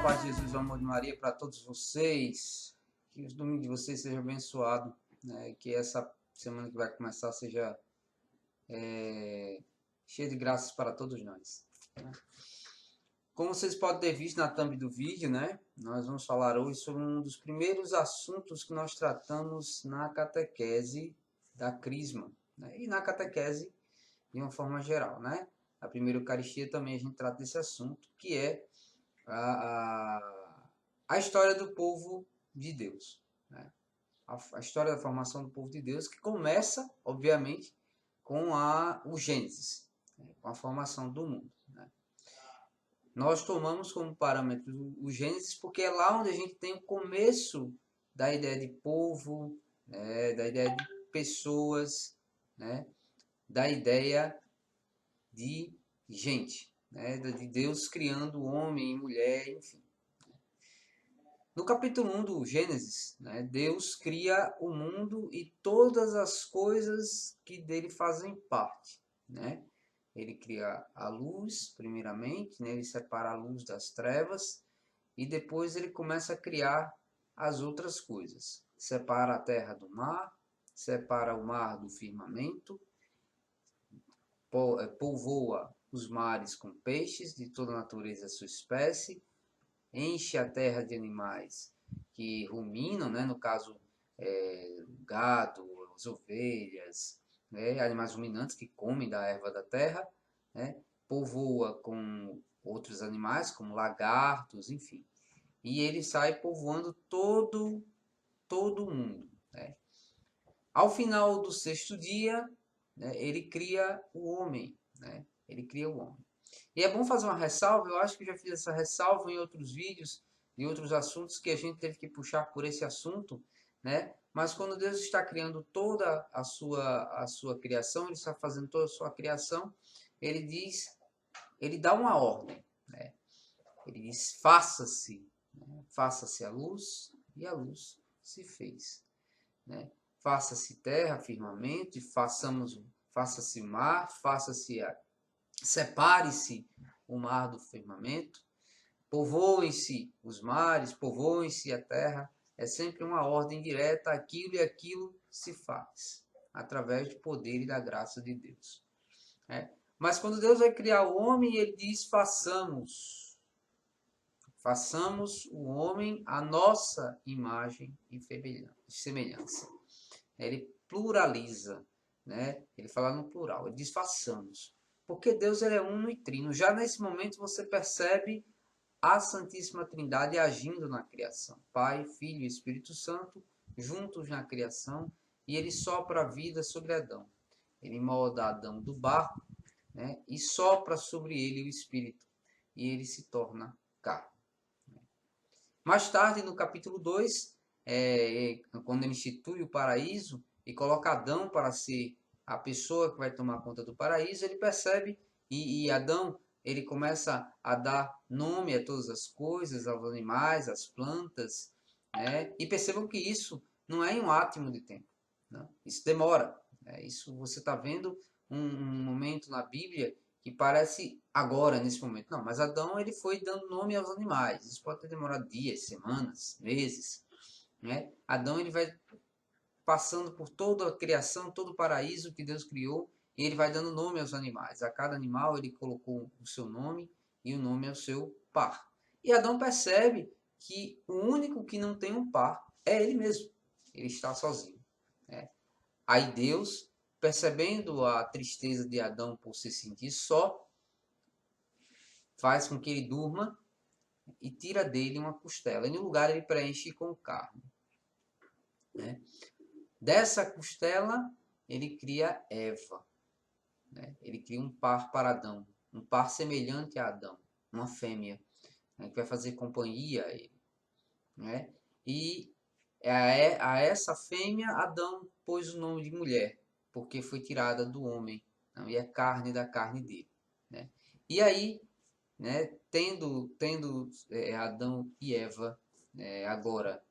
paz de Jesus, o amor de Maria para todos vocês. Que os domingos de vocês sejam abençoados, né? Que essa semana que vai começar seja cheia de graças para todos nós, né? Como vocês podem ter visto na thumb do vídeo, né? Nós vamos falar hoje sobre um dos primeiros assuntos que nós tratamos na catequese da Crisma, né? E na catequese de uma forma geral, né? A primeira Eucaristia também a gente trata desse assunto, que é a história do povo de Deus, né? A história da formação do povo de Deus, que começa, obviamente, com o Gênesis, né? Com a formação do mundo, né? Nós tomamos como parâmetro o Gênesis porque é lá onde a gente tem o começo da ideia de povo, né? Da ideia de pessoas, né? Da ideia de gente, né? De Deus criando homem e mulher, enfim. No capítulo 1 do Gênesis, né, Deus cria o mundo e todas as coisas que dele fazem parte, né? Ele cria a luz, primeiramente, né? Ele separa a luz das trevas e depois ele começa a criar as outras coisas. Separa a terra do mar, separa o mar do firmamento, povoa os mares com peixes de toda a natureza e sua espécie, enche a terra de animais que ruminam, né? No caso, gado, as ovelhas, né? Animais ruminantes que comem da erva da terra, né? Povoa com outros animais, como lagartos, enfim. E ele sai povoando todo o mundo, né? Ao final do sexto dia, né, ele cria o homem, né? Ele cria o homem. E é bom fazer uma ressalva, eu acho que já fiz essa ressalva em outros vídeos, em outros assuntos que a gente teve que puxar por esse assunto, né? Mas quando Deus está criando toda a sua criação, Ele está fazendo toda a sua criação, Ele dá uma ordem, né? Ele diz, faça-se, né? Faça-se a luz, e a luz se fez, né? Faça-se terra, firmamento, e faça-se mar, separe-se o mar do firmamento, povoem-se os mares, povoem-se a terra. É sempre uma ordem direta, aquilo e aquilo se faz, através do poder e da graça de Deus, né? Mas quando Deus vai criar o homem, ele diz, façamos o homem à nossa imagem e semelhança. Ele pluraliza, né? Ele fala no plural, ele diz façamos. Porque Deus ele é uno e trino. Já nesse momento você percebe a Santíssima Trindade agindo na criação. Pai, Filho e Espírito Santo juntos na criação, e ele sopra a vida sobre Adão. Ele molda Adão do barro, né? E sopra sobre ele o Espírito, e ele se torna carne. Mais tarde, no capítulo 2, quando ele institui o paraíso e coloca Adão para ser a pessoa que vai tomar conta do paraíso, ele percebe, e Adão ele começa a dar nome a todas as coisas, aos animais, às plantas, né? E percebam que isso não é em um átimo de tempo, né? Isso demora, né? Isso você está vendo um momento na Bíblia que parece agora, nesse momento. Não, mas Adão ele foi dando nome aos animais. Isso pode ter demorado dias, semanas, meses, né? Adão ele vai passando por toda a criação, todo o paraíso que Deus criou, e ele vai dando nome aos animais. A cada animal ele colocou o seu nome e o nome ao seu par. E Adão percebe que o único que não tem um par é ele mesmo. Ele está sozinho, né? Aí Deus, percebendo a tristeza de Adão por se sentir só, faz com que ele durma e tira dele uma costela. E no lugar ele preenche com carne, né? Dessa costela ele cria Eva, né? Ele cria um par para Adão, um par semelhante a Adão, uma fêmea, né? Que vai fazer companhia a ele, né? E a essa fêmea Adão pôs o nome de mulher, porque foi tirada do homem, não? E é carne da carne dele, né? E aí, né, tendo Adão e Eva, agora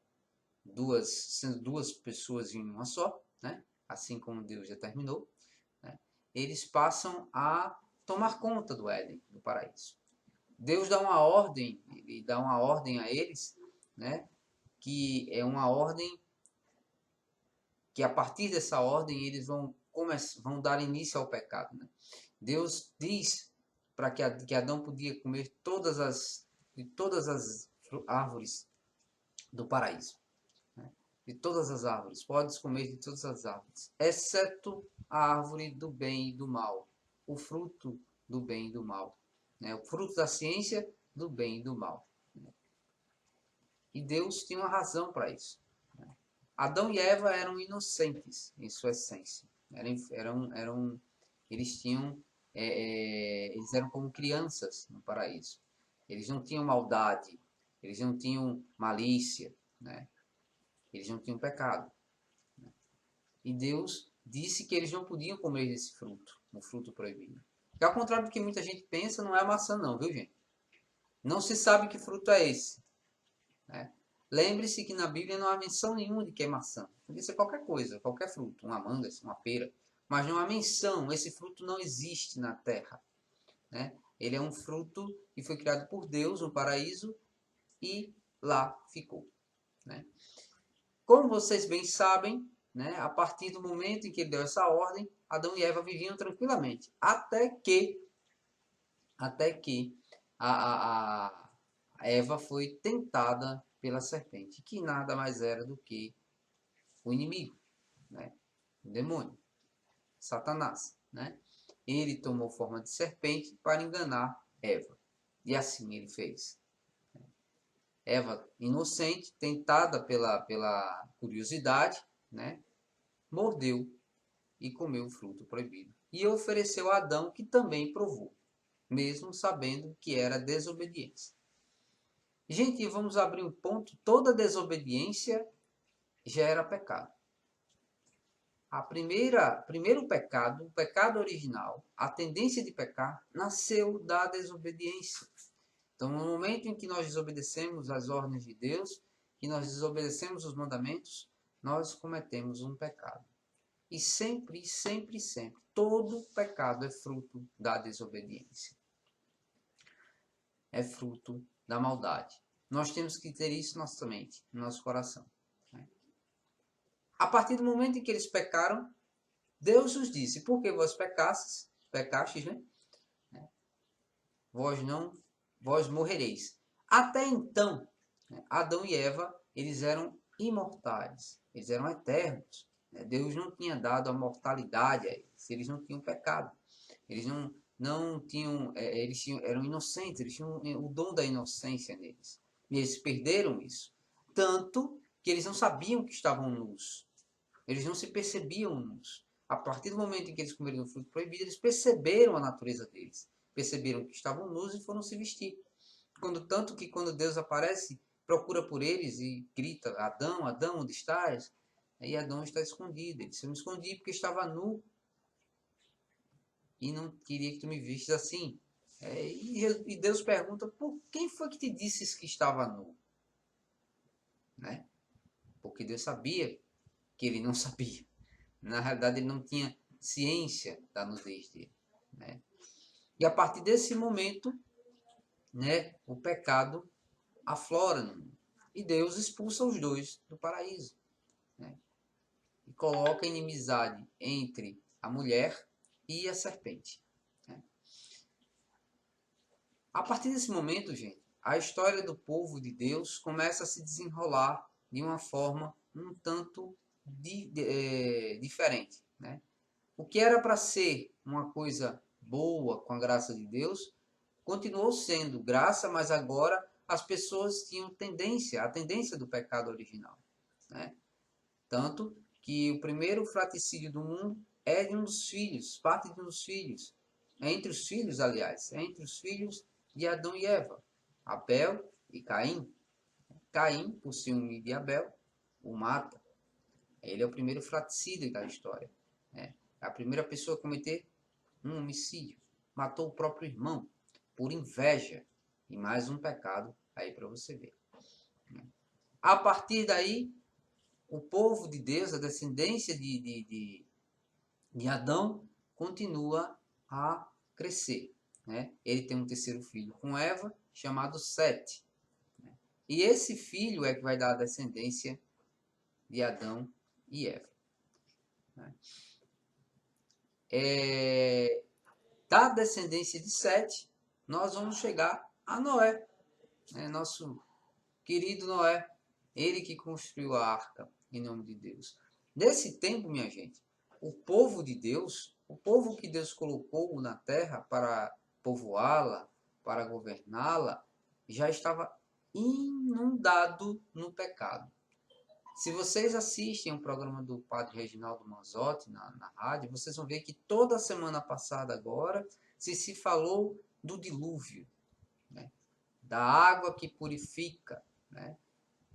sendo duas pessoas em uma só, né, assim como Deus determinou, né, eles passam a tomar conta do Éden, do paraíso. Deus dá uma ordem, ele dá uma ordem a eles, né? Que é uma ordem que a partir dessa ordem eles vão dar início ao pecado, né? Deus diz para que Adão podia comer de todas as árvores do paraíso, né? De todas as árvores, podes comer de todas as árvores, exceto a árvore do bem e do mal, o fruto do bem e do mal, né? O fruto da ciência do bem e do mal. E Deus tinha uma razão para isso. Adão e Eva eram inocentes em sua essência. Eles tinham, eles eram como crianças no paraíso. Eles não tinham maldade, eles não tinham malícia, né? Eles não tinham pecado. Né? E Deus disse que eles não podiam comer desse fruto, o fruto proibido. Que ao contrário do que muita gente pensa, não é a maçã não, viu gente? Não se sabe que fruto é esse. Né? Lembre-se que na Bíblia não há menção nenhuma de que é maçã. Podia ser qualquer coisa, qualquer fruto, uma manga, uma pera. Mas não há menção, esse fruto não existe na terra. Né? Ele é um fruto que foi criado por Deus no paraíso e lá ficou. Né? Como vocês bem sabem, né, a partir do momento em que ele deu essa ordem, Adão e Eva viviam tranquilamente. Até que a Eva foi tentada pela serpente, que nada mais era do que o inimigo, né? O demônio, Satanás. Né? Ele tomou forma de serpente para enganar Eva. E assim ele fez. Eva, inocente, tentada pela curiosidade, né? Mordeu e comeu o fruto proibido. E ofereceu a Adão, que também provou, mesmo sabendo que era desobediência. Gente, vamos abrir um ponto. Toda desobediência gera pecado. Primeiro pecado, o pecado original, a tendência de pecar, nasceu da desobediência. Então, no momento em que nós desobedecemos as ordens de Deus, que nós desobedecemos os mandamentos, nós cometemos um pecado. E sempre, sempre, sempre, todo pecado é fruto da desobediência. É fruto da maldade. Nós temos que ter isso na nossa mente, no nosso coração. Né? A partir do momento em que eles pecaram, Deus os disse, porque vós pecastes, né? Vós morrereis. Até então, Adão e Eva, eles eram imortais, eles eram eternos. Deus não tinha dado a mortalidade a eles não tinham pecado. Eles não tinham, eram inocentes, eles tinham o dom da inocência neles. E eles perderam isso. Tanto que eles não sabiam que estavam nus. Eles não se percebiam nus. A partir do momento em que eles comeram o fruto proibido, eles perceberam a natureza deles. Perceberam que estavam nus e foram se vestir. Tanto que quando Deus aparece, procura por eles e grita, Adão, Adão, onde estás? Aí Adão está escondido. Ele disse, eu me escondi porque estava nu e não queria que tu me vistes assim. E Deus pergunta, por quem foi que te disse que estava nu? Né? Porque Deus sabia que ele não sabia. Na realidade, ele não tinha ciência da nudez dele. Né? E a partir desse momento, né, o pecado aflora no mundo. E Deus expulsa os dois do paraíso. Né? E coloca inimizade entre a mulher e a serpente. Né? A partir desse momento, gente, a história do povo de Deus começa a se desenrolar de uma forma um tanto diferente. Né? O que era para ser uma coisa boa com a graça de Deus, continuou sendo graça, mas agora as pessoas tinham a tendência do pecado original. Né? Tanto que o primeiro fratricídio do mundo é de um dos filhos, parte de um dos filhos. É entre os filhos, aliás, é entre os filhos de Adão e Eva, Abel e Caim. Caim, por ciúme de Abel, o mata. Ele é o primeiro fratricídio da história. Né? É a primeira pessoa a cometer um homicídio. Matou o próprio irmão por inveja. E mais um pecado aí para você ver. A partir daí, o povo de Deus, a descendência de Adão, continua a crescer. né? Ele tem um terceiro filho com Eva, chamado Sete. E esse filho é que vai dar a descendência de Adão e Eva. Né? Da descendência de Sete, nós vamos chegar a Noé, né? Nosso querido Noé, ele que construiu a arca em nome de Deus. Nesse tempo, minha gente, o povo de Deus, o povo que Deus colocou na terra para povoá-la, para governá-la, já estava inundado no pecado. Se vocês assistem o programa do Padre Reginaldo Manzotti na rádio, vocês vão ver que toda semana passada agora se falou do dilúvio, né? Da água que purifica, né?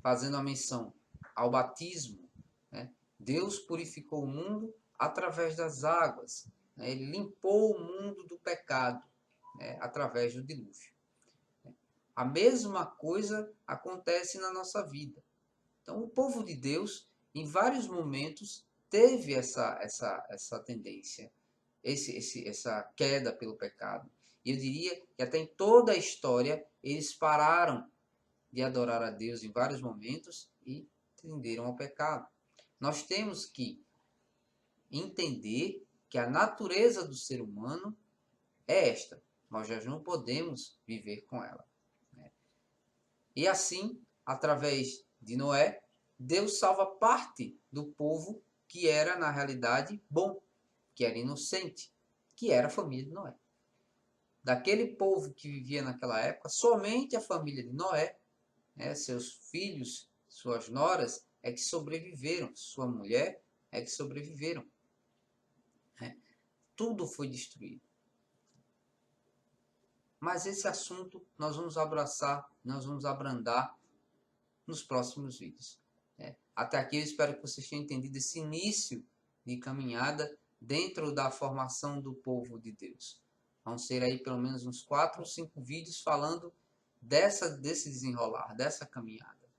Fazendo a menção ao batismo, né? Deus purificou o mundo através das águas, né? Ele limpou o mundo do pecado, né? Através do dilúvio. A mesma coisa acontece na nossa vida. Então, o povo de Deus, em vários momentos, teve essa tendência, essa queda pelo pecado. E eu diria que até em toda a história, eles pararam de adorar a Deus em vários momentos e tenderam ao pecado. Nós temos que entender que a natureza do ser humano é esta. Nós já não podemos viver com ela. E assim, através de Noé, Deus salva parte do povo que era, na realidade, bom, que era inocente, que era a família de Noé. Daquele povo que vivia naquela época, somente a família de Noé, né, seus filhos, suas noras, é que sobreviveram, sua mulher é que sobreviveram. Né? Tudo foi destruído. Mas esse assunto nós vamos abraçar, nós vamos abrandar nos próximos vídeos. Até aqui eu espero que vocês tenham entendido esse início de caminhada dentro da formação do povo de Deus. Vão ser aí pelo menos uns 4 ou 5 vídeos falando desse desenrolar, dessa caminhada.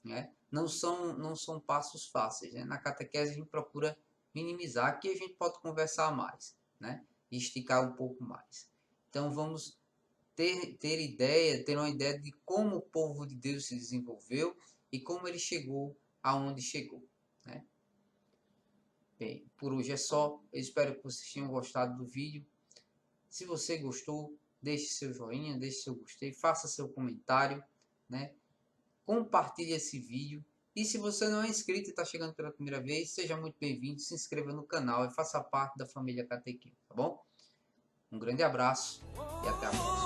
Né? Não são passos fáceis. Né? Na catequese a gente procura minimizar, aqui a gente pode conversar mais, né? E esticar um pouco mais. Então vamos ter uma ideia de como o povo de Deus se desenvolveu e como ele chegou aonde chegou. Né? Bem, por hoje é só. Eu espero que vocês tenham gostado do vídeo. Se você gostou, deixe seu joinha, deixe seu gostei, faça seu comentário, né? Compartilhe esse vídeo. E se você não é inscrito e está chegando pela primeira vez, seja muito bem-vindo, se inscreva no canal e faça parte da família Catequino, tá bom? Um grande abraço e até a próxima.